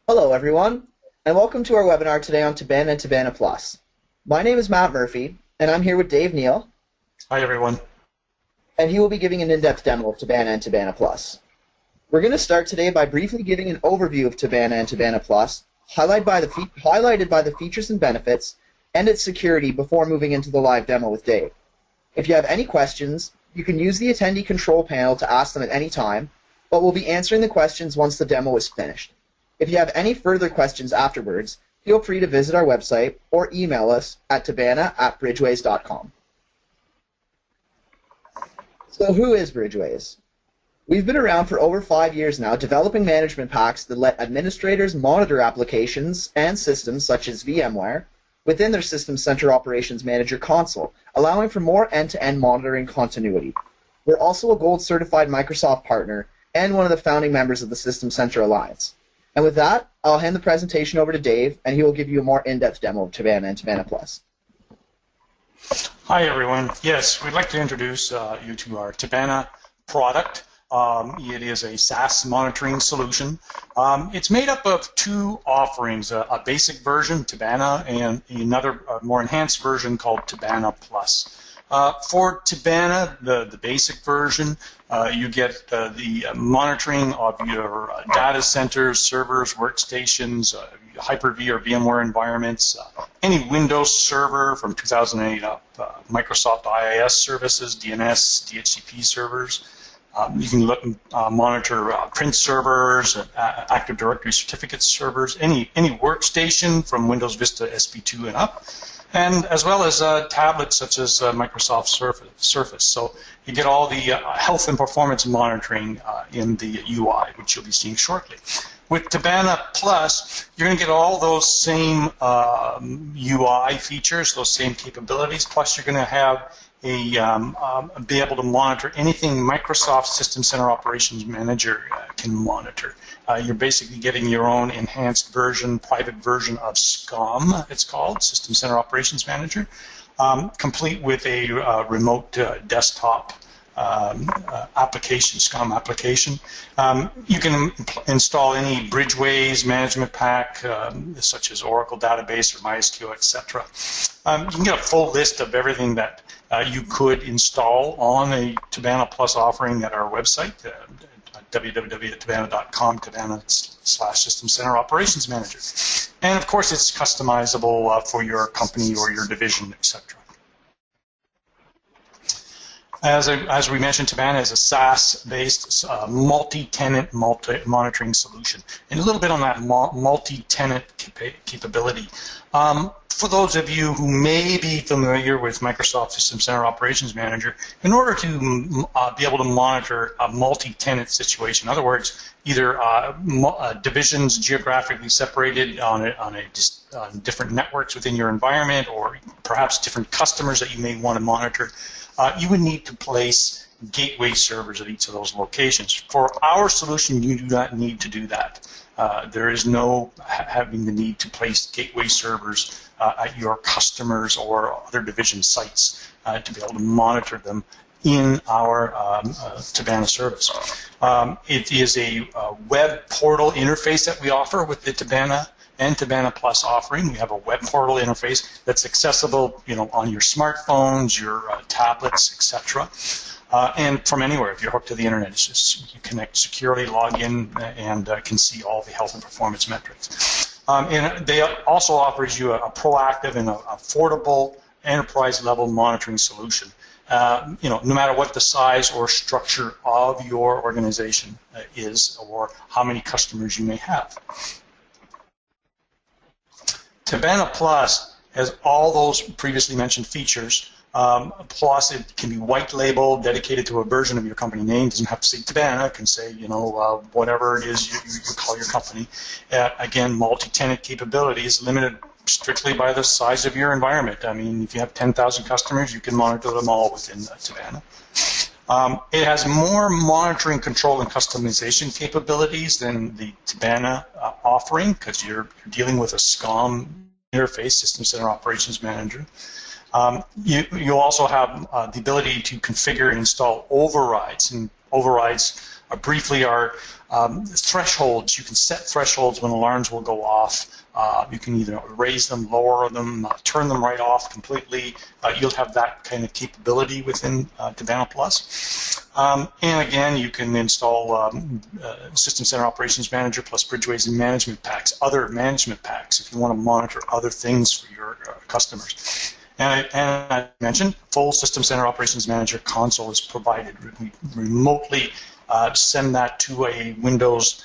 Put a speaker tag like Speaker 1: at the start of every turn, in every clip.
Speaker 1: Hello, everyone, and welcome to our webinar today on Tibanna and Tibanna Plus. My name is Matt Murphy, and I'm here with Dave Neal.
Speaker 2: Hi, everyone.
Speaker 1: And he will be giving an in-depth demo of Tibanna and Tibanna Plus. We're going to start today by briefly giving an overview of Tibanna and Tibanna Plus, highlighted by the features and benefits, and its security before moving into the live demo with Dave. If you have any questions, you can use the attendee control panel to ask them at any time, but we'll be answering the questions once the demo is finished. If you have any further questions afterwards, feel free to visit our website or email us at tibanna@bridgeways.com. So who is Bridgeways? We've been around for over 5 years now, developing management packs that let administrators monitor applications and systems such as VMware within their System Center Operations Manager console, allowing for more end-to-end monitoring continuity. We're also a Gold Certified Microsoft partner and one of the founding members of the System Center Alliance. And with that, I'll hand the presentation over to Dave, and he will give you a more in-depth demo of Tibanna and Tibanna Plus.
Speaker 2: Hi, everyone. Yes, we'd like to introduce you to our Tibanna product. It is a SaaS monitoring solution. It's made up of two offerings, a basic version, Tibanna, and another more enhanced version called Tibanna Plus. For Tibanna, the basic version, you get the monitoring of your data centers, servers, workstations, Hyper-V or VMware environments, any Windows server from 2008 up, Microsoft IIS services, DNS, DHCP servers. You can look and monitor print servers, Active Directory certificate servers, any workstation from Windows Vista SP2 and up, and as well as tablets such as Microsoft Surface. So you get all the health and performance monitoring in the UI, which you'll be seeing shortly. With Tibanna Plus, you're going to get all those same UI features, those same capabilities, plus you're going to have be able to monitor anything Microsoft System Center Operations Manager can monitor. You're basically getting your own enhanced version, private version of SCOM, it's called, System Center Operations Manager, complete with a remote desktop application, SCOM application. You can install any Bridgeways management pack, such as Oracle database or MySQL, etc. You can get a full list of everything that you could install on a Tibanna Plus offering at our website, www.tibanna.com, Tibanna/System Center Operations Manager. And of course, it's customizable for your company or your division, etc. As we mentioned, Tibanna is a SaaS-based multi-tenant monitoring solution. And a little bit on that multi-tenant capability. For those of you who may be familiar with Microsoft System Center Operations Manager, in order to be able to monitor a multi-tenant situation, in other words, either divisions geographically separated on different networks within your environment, or perhaps different customers that you may want to monitor, you would need to place gateway servers at each of those locations. For our solution, you do not need to do that. There is no having the need to place gateway servers at your customers or other division sites to be able to monitor them in our Tibanna service. It is a web portal interface that we offer with the Tibanna and Tibanna Plus offering. We have a web portal interface that's accessible, on your smartphones, your tablets, etc. And from anywhere. If you're hooked to the internet, it's just you connect securely, log in, and can see all the health and performance metrics. And they also offers you a proactive and affordable enterprise-level monitoring solution. No matter what the size or structure of your organization is, or how many customers you may have. Tibanna Plus has all those previously mentioned features. Plus, it can be white labeled, dedicated to a version of your company name. It doesn't have to say Tibanna. It can say, whatever it is you call your company. Again, multi-tenant capabilities limited strictly by the size of your environment. I mean, if you have 10,000 customers, you can monitor them all within Tibanna. It has more monitoring, control, and customization capabilities than the Tibanna offering, because you're dealing with a SCOM interface, System Center Operations Manager. You also have the ability to configure and install overrides, and overrides briefly are thresholds. You can set thresholds when alarms will go off. You can either raise them, lower them, turn them right off completely. You'll have that kind of capability within Tibanna Plus. And again, you can install System Center Operations Manager plus Bridgeways and management packs, other management packs, if you want to monitor other things for your customers. And I mentioned, full System Center Operations Manager console is provided. We remotely send that to a Windows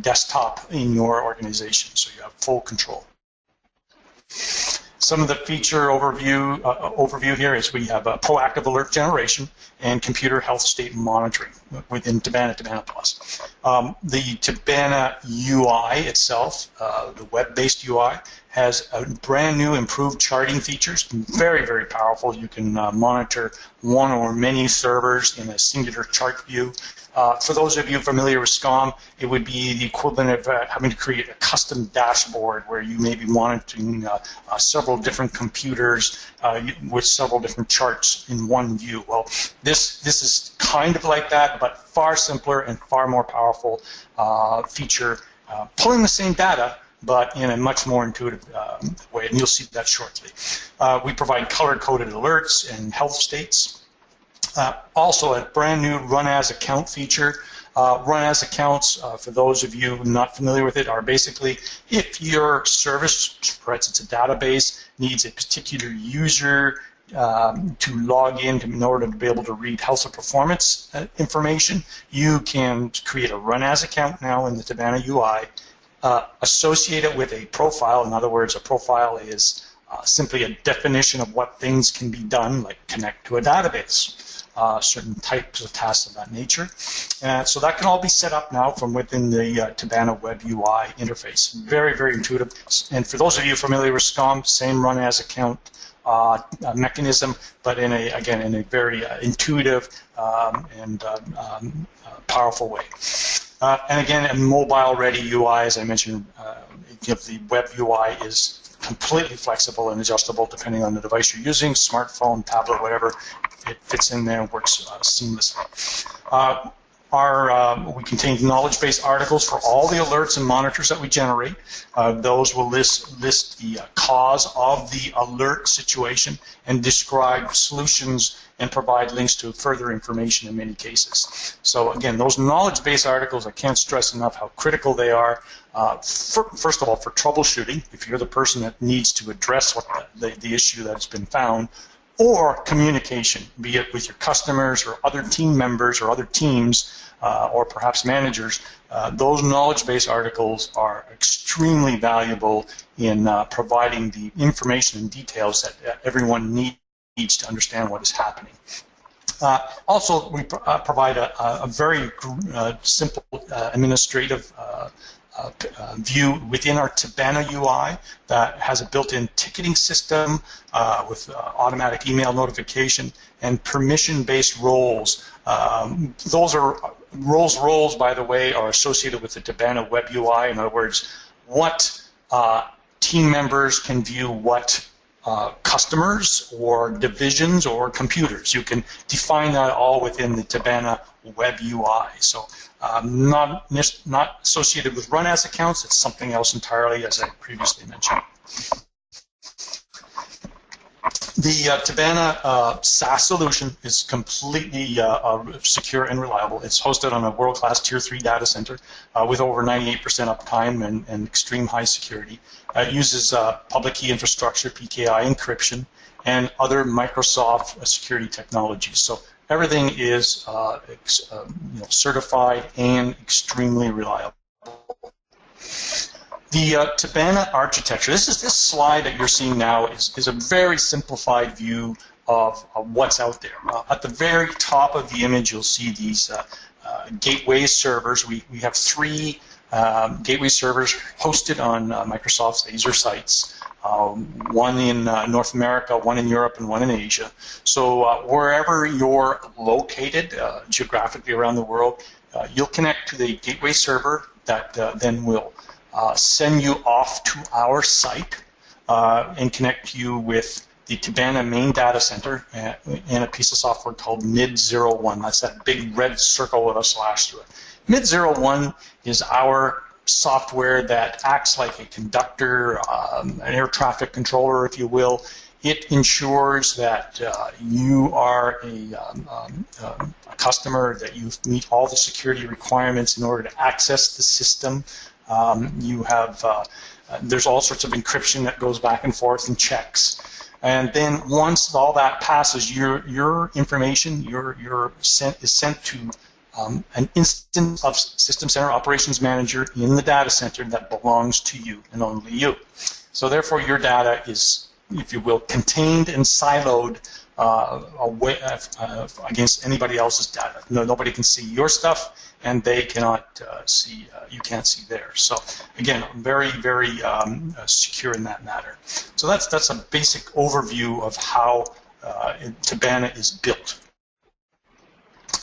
Speaker 2: desktop in your organization, so you have full control. Some of the feature overview here is we have proactive alert generation and computer health state monitoring within Tibanna Plus. The Tibanna UI itself, the web-based UI, has a brand new improved charting features, very, very powerful. You can monitor one or many servers in a singular chart view. For those of you familiar with SCOM, it would be the equivalent of having to create a custom dashboard where you may be monitoring several different computers with several different charts in one view. Well, this is kind of like that, but far simpler and far more powerful feature, pulling the same data, but in a much more intuitive way, and you'll see that shortly. We provide color-coded alerts and health states. Also, a brand new Run As Account feature. Run As Accounts, for those of you not familiar with it, are basically if your service, for instance, a database, needs a particular user to log in order to be able to read health or performance information, you can create a Run As Account now in the Tibanna UI, associate it with a profile. In other words, a profile is simply a definition of what things can be done, like connect to a database. Certain types of tasks of that nature. So that can all be set up now from within the Tibanna Web UI interface. Very, very intuitive. And for those of you familiar with SCOM, same Run As Account mechanism, but in a very intuitive and powerful way. And again, a mobile-ready UI, as I mentioned, the Web UI is completely flexible and adjustable depending on the device you're using, smartphone, tablet, whatever. It fits in there and works seamlessly. We contain knowledge-based articles for all the alerts and monitors that we generate. Those will list the cause of the alert situation and describe solutions and provide links to further information in many cases. So again, those knowledge-based articles, I can't stress enough how critical they are. First of all, for troubleshooting, if you're the person that needs to address the issue that's been found, or communication, be it with your customers or other team members or other teams or perhaps managers, those knowledge-based articles are extremely valuable in providing the information and details that everyone needs to understand what is happening. Also, we provide a very simple administrative view within our Tibanna UI that has a built-in ticketing system with automatic email notification and permission-based roles. Those are roles, by the way, are associated with the Tibanna Web UI. In other words, what team members can view what customers or divisions or computers. You can define that all within the Tibanna Web UI. So not associated with Run As accounts, it's something else entirely, as I previously mentioned. The Tibanna SaaS solution is completely secure and reliable. It's hosted on a world-class Tier 3 data center with over 98% uptime and extreme high security. It uses public key infrastructure, PKI encryption, and other Microsoft security technologies. So everything is certified and extremely reliable. The Tibanna architecture, this slide that you're seeing now is a very simplified view of what's out there. At the very top of the image, you'll see these gateway servers. We have 3 gateway servers hosted on Microsoft's Azure sites, one in North America, one in Europe, and one in Asia. So wherever you're located geographically around the world, you'll connect to the gateway server that then will send you off to our site and connect you with the Tibanna main data center and a piece of software called MID01. That's that big red circle with a slash through it. MID01 is our software that acts like a conductor, an air traffic controller, if you will. It ensures that you are a customer, that you meet all the security requirements in order to access the system. There's all sorts of encryption that goes back and forth and checks. And then once all that passes, your information is sent to an instance of System Center Operations Manager in the data center that belongs to you and only you. So therefore, your data is, if you will, contained and siloed against anybody else's data. Nobody can see your stuff, and they cannot see, you can't see theirs. So again, very, very secure in that matter. So that's a basic overview of how Tibanna is built.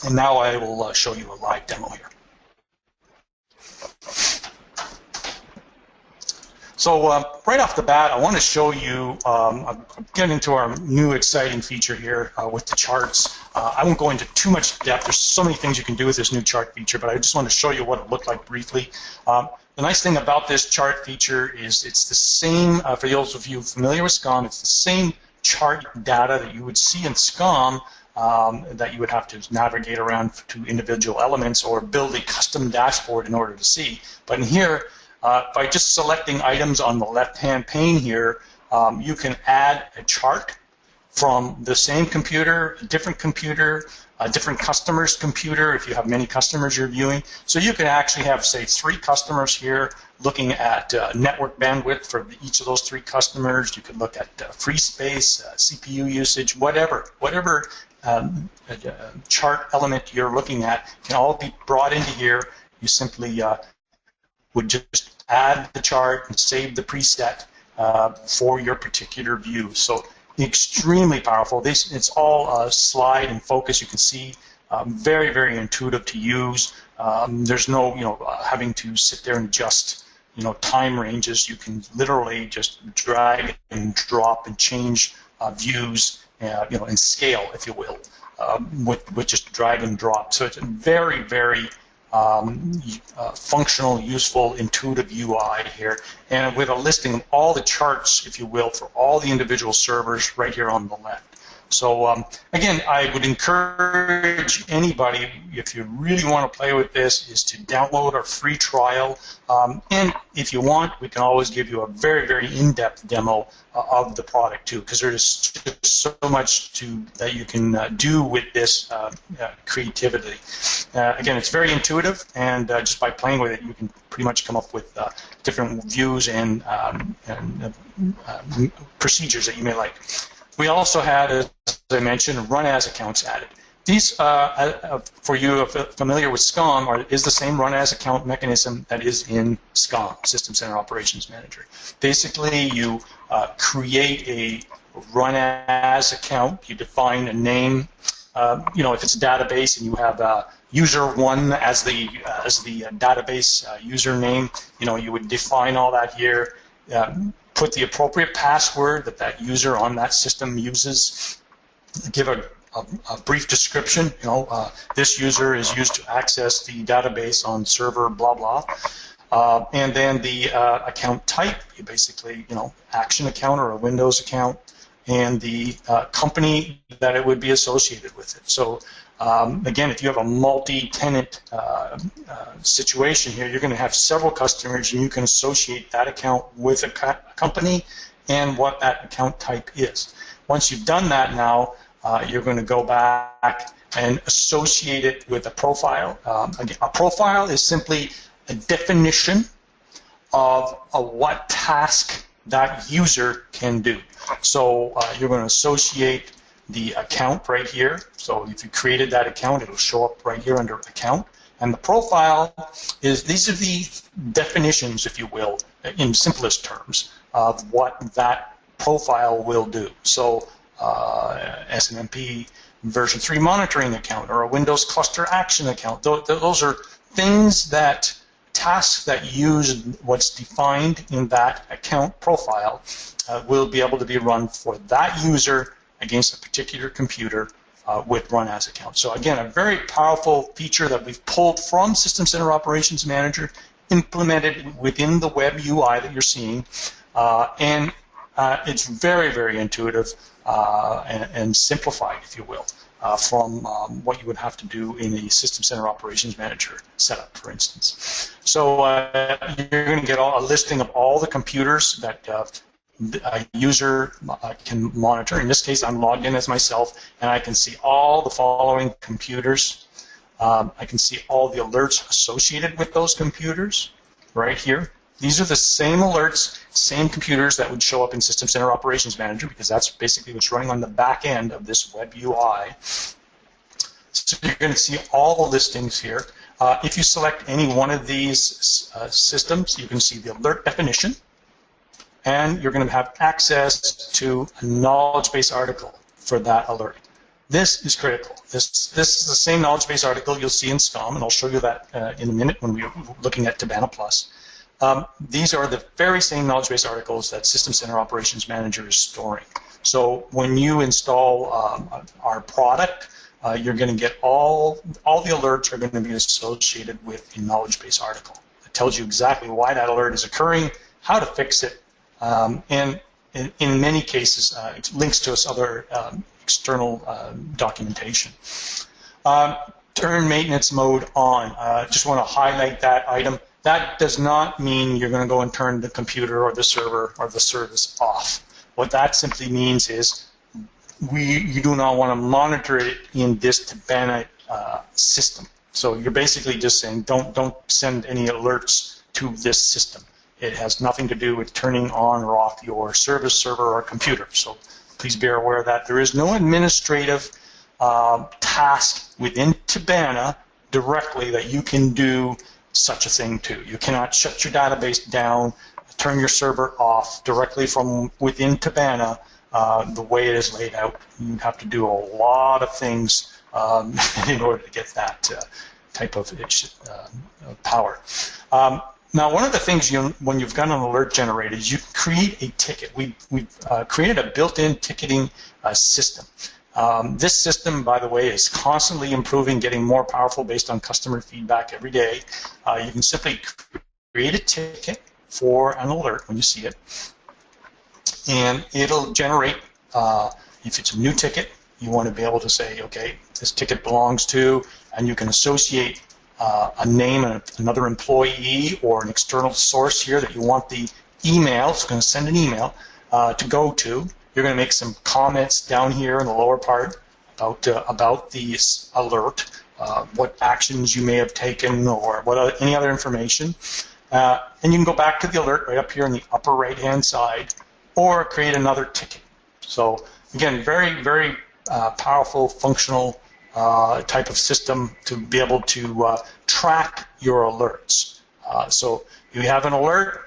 Speaker 2: And now I will show you a live demo here. So right off the bat, I want to show you, I'm getting into our new exciting feature here with the charts. I won't go into too much depth. There's so many things you can do with this new chart feature, but I just want to show you what it looked like briefly. The nice thing about this chart feature is it's the same, for those of you familiar with SCOM, it's the same chart data that you would see in SCOM that you would have to navigate around to individual elements or build a custom dashboard in order to see. But in here, by just selecting items on the left-hand pane here, you can add a chart from the same computer, a different customer's computer, if you have many customers you're viewing. So you can actually have, say, 3 customers here looking at network bandwidth for each of those 3 customers. You could look at free space, CPU usage, whatever chart element you're looking at can all be brought into here. You simply would just add the chart and save the preset for your particular view. So extremely powerful. It's all slide and focus. You can see very, very intuitive to use. There's no having to sit there and adjust time ranges. You can literally just drag and drop and change views and scale, if you will, with just drag and drop. So it's very, very functional, useful, intuitive UI here, and with a listing of all the charts, if you will, for all the individual servers right here on the left. So again, I would encourage anybody, if you really want to play with this, is to download our free trial. And if you want, we can always give you a very, very in-depth demo of the product too, because there's just so much that you can do with this creativity. Again, it's very intuitive, and just by playing with it, you can pretty much come up with different views and procedures that you may like. We also had, as I mentioned, run as accounts added. These, for you familiar with SCOM, is the same run as account mechanism that is in SCOM, System Center Operations Manager. Basically, you create a run as account. You define a name. If it's a database and you have user 1 as the database username, you would define all that here. Put the appropriate password that user on that system uses. Give a brief description. This user is used to access the database on server blah blah. And then the account type. You basically action account or a Windows account, and the company that it would be associated with it. So again, if you have a multi-tenant situation here, you're going to have several customers, and you can associate that account with a company and what that account type is. Once you've done that now, you're going to go back and associate it with a profile. Again, a profile is simply a definition of what task that user can do. So you're going to associate the account right here. So if you created that account, it'll show up right here under account. And the profile these are the definitions, if you will, in simplest terms, of what that profile will do. So SNMP version 3 monitoring account or a Windows cluster action account. Those are things that tasks that use what's defined in that account profile will be able to be run for that user against a particular computer with run as account. So again, a very powerful feature that we've pulled from System Center Operations Manager, implemented within the web UI that you're seeing, and it's very, very intuitive and simplified, if you will, from what you would have to do in a System Center Operations Manager setup, for instance. So you're going to get a listing of all the computers that a user can monitor. In this case, I'm logged in as myself, and I can see all the following computers. I can see all the alerts associated with those computers right here. These are the same alerts, same computers that would show up in System Center Operations Manager, because that's basically what's running on the back end of this web UI. So you're going to see all the listings here. If you select any one of these systems, you can see the alert definition, and you're going to have access to a knowledge base article for that alert. This is critical. This is the same knowledge base article you'll see in SCOM, and I'll show you that in a minute when we're looking at Tibanna Plus. These are the very same knowledge base articles that System Center Operations Manager is storing. So when you install our product, you're going to get all the alerts are going to be associated with a knowledge base article. It tells you exactly why that alert is occurring, how to fix it, and in many cases, it links to us other external documentation. Turn maintenance mode on. Just want to highlight that item. That does not mean you're going to go and turn the computer or the server or the service off. What that simply means is you do not want to monitor it in this Tibanna system. So you're basically just saying don't send any alerts to this system. It has nothing to do with turning on or off your service, server, or computer. So please be aware of that. There is no administrative task within Tibanna directly that you can do such a thing to. You cannot shut your database down, turn your server off directly from within Tibanna the way it is laid out. You have to do a lot of things in order to get that type of power. Now, one of the things when you've got an alert generated is you can create a ticket. We've created a built-in ticketing system. This system, by the way, is constantly improving, getting more powerful based on customer feedback every day. You can simply create a ticket for an alert when you see it, and it'll generate, if it's a new ticket, you want to be able to say, okay, this ticket belongs to, and you can associate a name and another employee or an external source here that you want the email, it's going to send an email to go to. You're going to make some comments down here in the lower part about the alert, what actions you may have taken, or any other information. And you can go back to the alert right up here in the upper right-hand side, or create another ticket. So again, very, very powerful, functional type of system to be able to track your alerts. So you have an alert,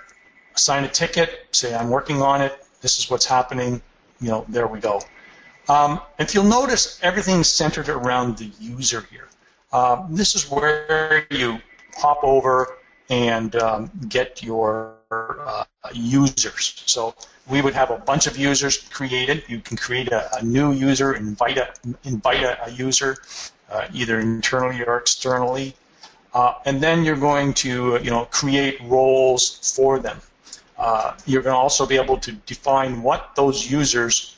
Speaker 2: assign a ticket, say I'm working on it, this is what's happening, there we go. If you'll notice, everything's centered around the user here. This is where you hop over and get your users. So we would have a bunch of users created. You can create a new user, invite a user, either internally or externally, and then you're going to create roles for them. You're going to also be able to define what those users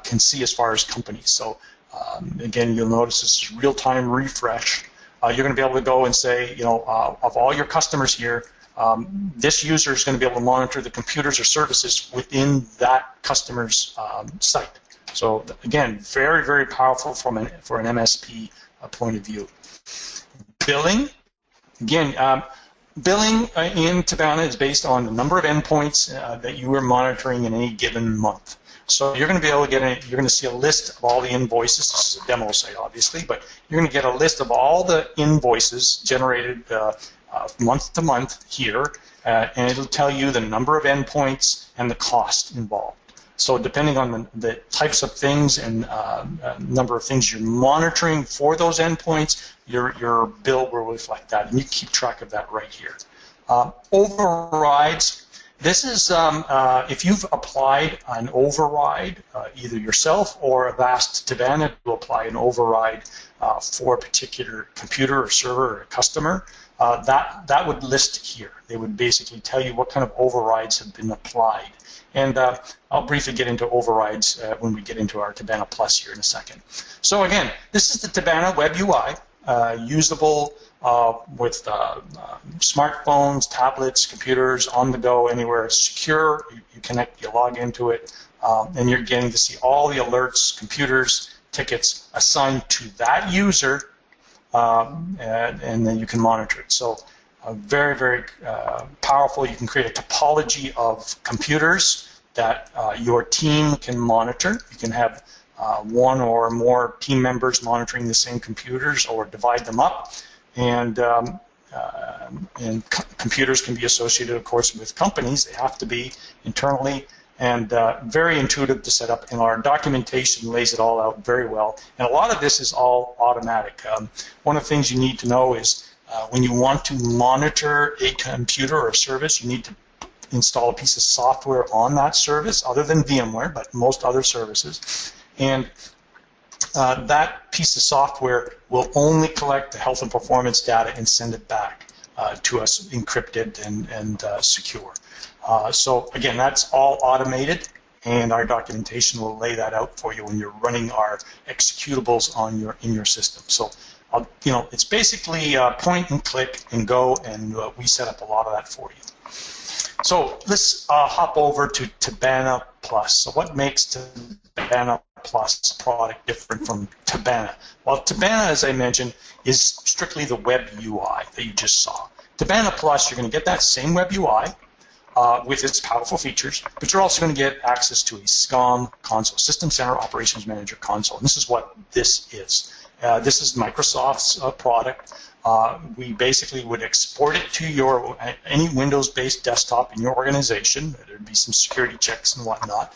Speaker 2: can see as far as companies. So again, you'll notice this is real-time refresh. You're going to be able to go and say, of all your customers here, this user is going to be able to monitor the computers or services within that customer's site. So again, very, very powerful for an MSP point of view. Billing, again, billing in Tibanna is based on the number of endpoints that you are monitoring in any given month. So you're going to be able to you're going to see a list of all the invoices. This is a demo site, obviously, but you're going to get a list of all the invoices generated month to month here, and it'll tell you the number of endpoints and the cost involved. So depending on the types of things and number of things you're monitoring for those endpoints, your bill will reflect that, and you keep track of that right here. Overrides. This is if you've applied an override, either yourself or have asked Tibanna to apply an override for a particular computer or server or a customer, that would list here. They would basically tell you what kind of overrides have been applied. And I'll briefly get into overrides when we get into our Tibanna Plus here in a second. So again, this is the Tibanna Web UI, usable with smartphones, tablets, computers, on the go, anywhere. It's secure. You connect, you log into it, and you're getting to see all the alerts, computers, tickets assigned to that user, and then you can monitor it. So very, very powerful. You can create a topology of computers that your team can monitor. You can have one or more team members monitoring the same computers, or divide them up. And computers can be associated, of course, with companies. They have to be internally, and very intuitive to set up. And our documentation lays it all out very well. And a lot of this is all automatic. One of the things you need to know is when you want to monitor a computer or a service, you need to install a piece of software on that service, other than VMware, but most other services. And that piece of software will only collect the health and performance data and send it back to us encrypted and secure. So again, that's all automated, and our documentation will lay that out for you when you're running our executables on in your system. So it's basically point and click and go, and we set up a lot of that for you. So let's hop over to Tibanna Plus. So what makes Tibanna Plus product different from Tibanna? Well, Tibanna, as I mentioned, is strictly the web UI that you just saw. Tibanna Plus, you're going to get that same web UI with its powerful features, but you're also going to get access to a SCOM console, System Center Operations Manager console. And this is what this is. This is Microsoft's product. We basically would export it to any Windows-based desktop in your organization. There'd be some security checks and whatnot.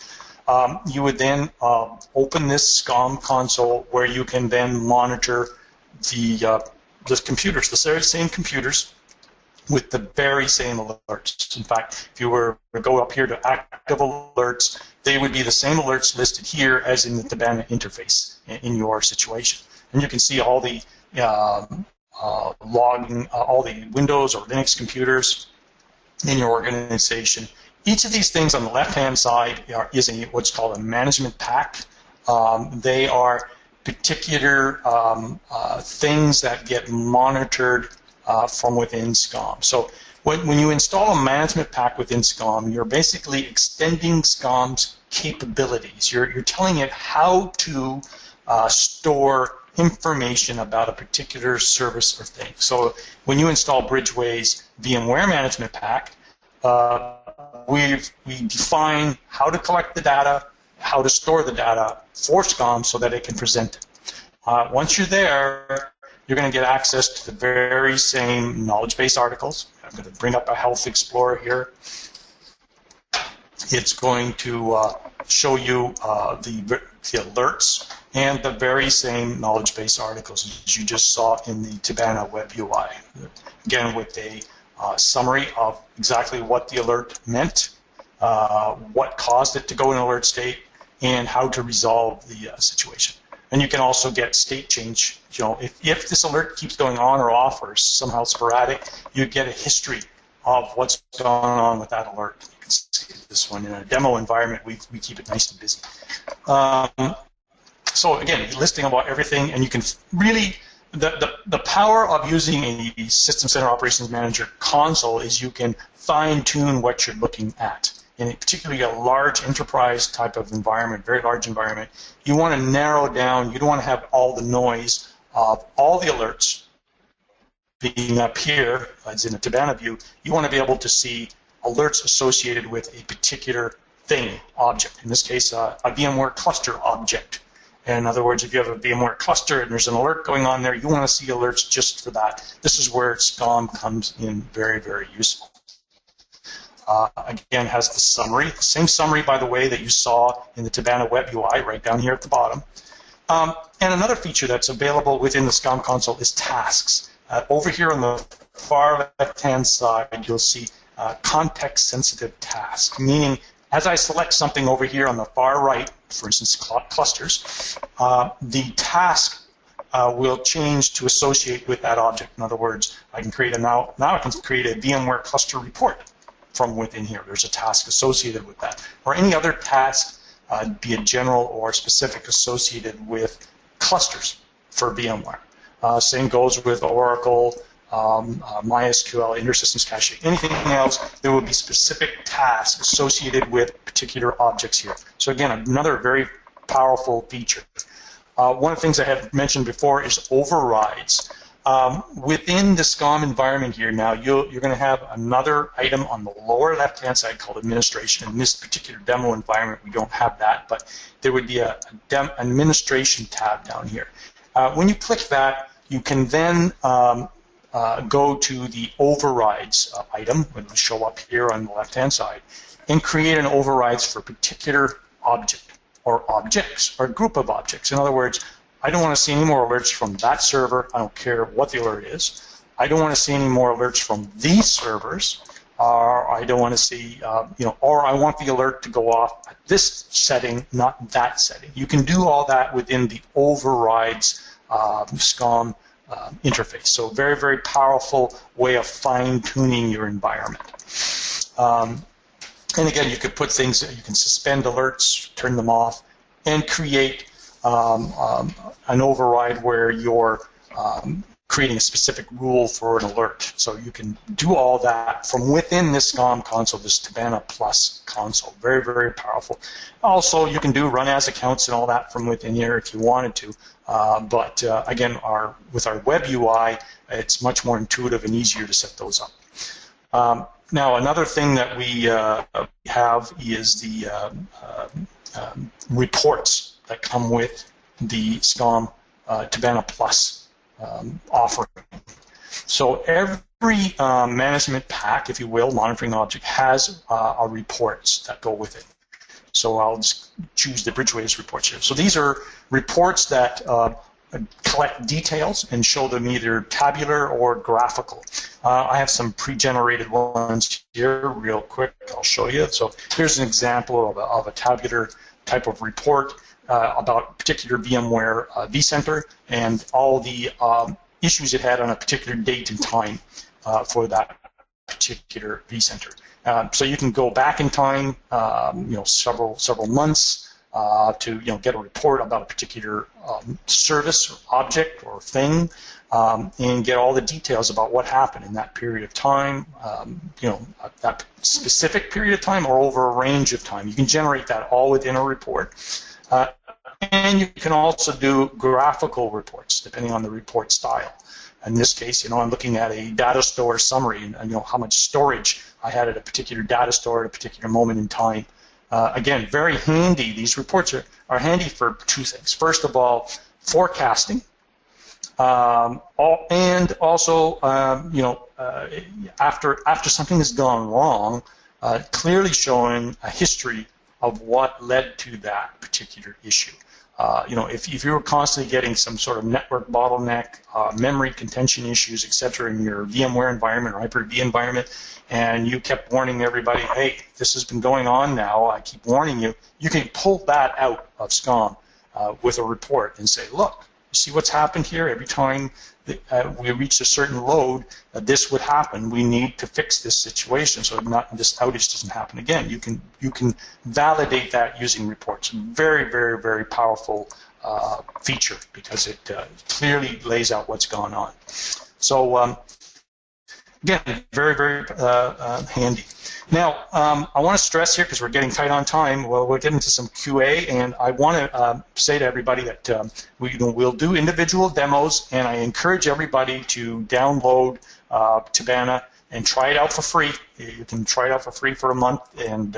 Speaker 2: You would then open this SCOM console, where you can then monitor the computers, the very same computers, with the very same alerts. In fact, if you were to go up here to active alerts, they would be the same alerts listed here as in the Tibanna interface in your situation. And you can see all the logging, all the Windows or Linux computers in your organization. Each of these things on the left-hand side is what's called a management pack. They are particular things that get monitored from within SCOM. So when you install a management pack within SCOM, you're basically extending SCOM's capabilities. You're telling it how to store information about a particular service or thing. So when you install Bridgeway's VMware Management Pack, we define how to collect the data, how to store the data for SCOM so that it can present it. Once you're there, you're going to get access to the very same knowledge base articles. I'm going to bring up a Health Explorer here. It's going to show you the alerts and the very same knowledge base articles as you just saw in the Tibanna Web UI. Again, with a summary of exactly what the alert meant, what caused it to go in alert state, and how to resolve the situation. And you can also get state change. If this alert keeps going on or off or somehow sporadic, you get a history of what's going on with that alert. You can see this one in a demo environment. We keep it nice and busy. So again, listing about everything, and you can really, the power of using a System Center Operations Manager console is you can fine-tune what you're looking at. In particularly a large enterprise type of environment, very large environment, you want to narrow down, you don't want to have all the noise of all the alerts being up here, as in a Tibanna view. You want to be able to see alerts associated with a particular thing, object. In this case, a VMware cluster object. In other words, if you have a VMware cluster and there's an alert going on there, you want to see alerts just for that. This is where SCOM comes in very, very useful. Again, has the summary, the same summary, by the way, that you saw in the Tibanna Web UI right down here at the bottom. And another feature that's available within the SCOM console is tasks. Over here on the far left-hand side, you'll see context-sensitive task, meaning as I select something over here on the far right, for instance, clusters, the task will change to associate with that object. In other words, I can create now I can create a VMware cluster report from within here. There's a task associated with that, or any other task, be it general or specific, associated with clusters for VMware. Same goes with Oracle, MySQL, InterSystems Cache, anything else. There will be specific tasks associated with particular objects here. So again, another very powerful feature. One of the things I had mentioned before is overrides. Within the SCOM environment here now, you're going to have another item on the lower left-hand side called administration. In this particular demo environment, we don't have that, but there would be an administration tab down here. When you click that, you can then go to the overrides item, which will show up here on the left-hand side, and create an overrides for a particular object or objects or group of objects. In other words, I don't want to see any more alerts from that server. I don't care what the alert is. I don't want to see any more alerts from these servers. Or I don't want to see, or I want the alert to go off at this setting, not that setting. You can do all that within the overrides SCOM interface. So very, very powerful way of fine-tuning your environment. And again, you could put things, you can suspend alerts, turn them off, and create an override where you're creating a specific rule for an alert. So you can do all that from within this SCOM console, this Tibanna Plus console. Very, very powerful. Also, you can do run as accounts and all that from within here if you wanted to. But again, with our web UI, it's much more intuitive and easier to set those up. Now, another thing that we have is the reports that come with the SCOM Tibanna Plus offering. So every management pack, if you will, monitoring object, has reports that go with it. So I'll just choose the Bridgeways reports here. So these are reports that collect details and show them either tabular or graphical. I have some pre-generated ones here real quick. I'll show you. So here's an example of a tabular type of report about a particular VMware vCenter and all the issues it had on a particular date and time for that particular vCenter. So you can go back in time, several months, to get a report about a particular service or object or thing, and get all the details about what happened in that period of time, that specific period of time or over a range of time. You can generate that all within a report. And you can also do graphical reports depending on the report style. In this case, I'm looking at a data store summary and how much storage I had at a particular data store at a particular moment in time. Again, very handy. These reports are handy for two things. First of all, forecasting, and also, after something has gone wrong, clearly showing a history of what led to that particular issue. If you were constantly getting some sort of network bottleneck, memory contention issues, etc., in your VMware environment or Hyper-V environment, and you kept warning everybody, hey, this has been going on now, I keep warning you, you can pull that out of SCOM with a report and say, look, you see what's happened here? Every time that, we reach a certain load, this would happen. We need to fix this situation so this outage doesn't happen again. You can validate that using reports. Very, very, very powerful feature because it clearly lays out what's gone on. So again, very, very handy. Now, I want to stress here, because we're getting tight on time, we'll get into some QA, and I want to say to everybody that we'll do individual demos, and I encourage everybody to download Tibanna and try it out for free. You can try it out for free for a month and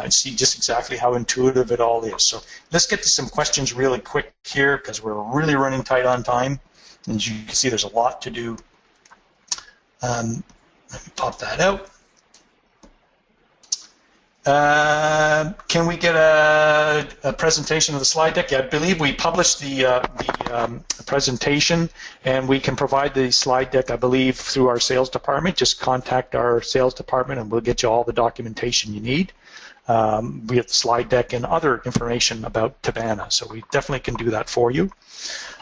Speaker 2: see just exactly how intuitive it all is. So let's get to some questions really quick here, because we're really running tight on time. And as you can see, there's a lot to do. Let me pop that out. Can we get a presentation of the slide deck? Yeah, I believe we published the presentation, and we can provide the slide deck, I believe, through our sales department. Just contact our sales department, and we'll get you all the documentation you need. We have the slide deck and other information about Tibanna, so we definitely can do that for you.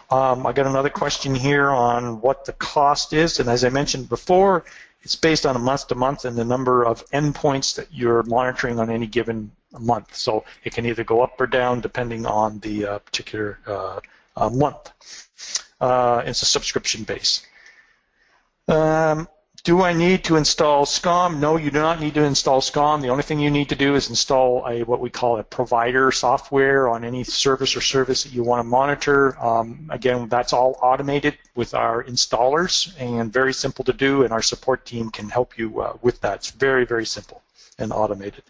Speaker 2: I got another question here on what the cost is, and as I mentioned before, it's based on a month-to-month and the number of endpoints that you're monitoring on any given month. So it can either go up or down depending on the particular month. It's a subscription base. Do I need to install SCOM? No, you do not need to install SCOM. The only thing you need to do is install what we call a provider software on any service or service that you want to monitor. Again, that's all automated with our installers and very simple to do, and our support team can help you with that. It's very, very simple and automated.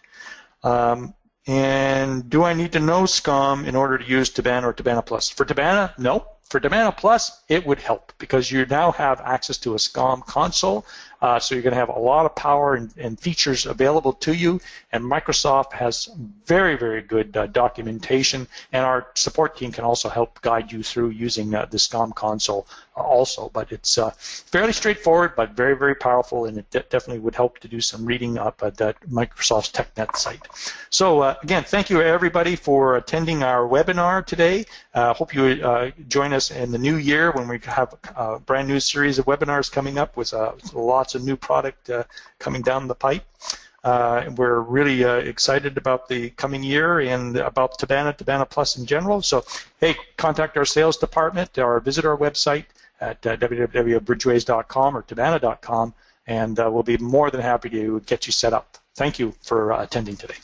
Speaker 2: And do I need to know SCOM in order to use Tibanna or Tibanna Plus? For Tibanna, no. For Tibanna Plus, it would help because you now have access to a SCOM console, so you're going to have a lot of power and features available to you, and Microsoft has very, very good documentation, and our support team can also help guide you through using the SCOM console also. But it's fairly straightforward, but very, very powerful, and it definitely would help to do some reading up at Microsoft's TechNet site. So again, thank you everybody for attending our webinar today. Hope you join us in the new year when we have a brand new series of webinars coming up with lots of new product coming down the pipe. And we're really excited about the coming year and about Tibanna Plus in general. So, hey, contact our sales department or visit our website at www.bridgeways.com or tibanna.com, and we'll be more than happy to get you set up. Thank you for attending today.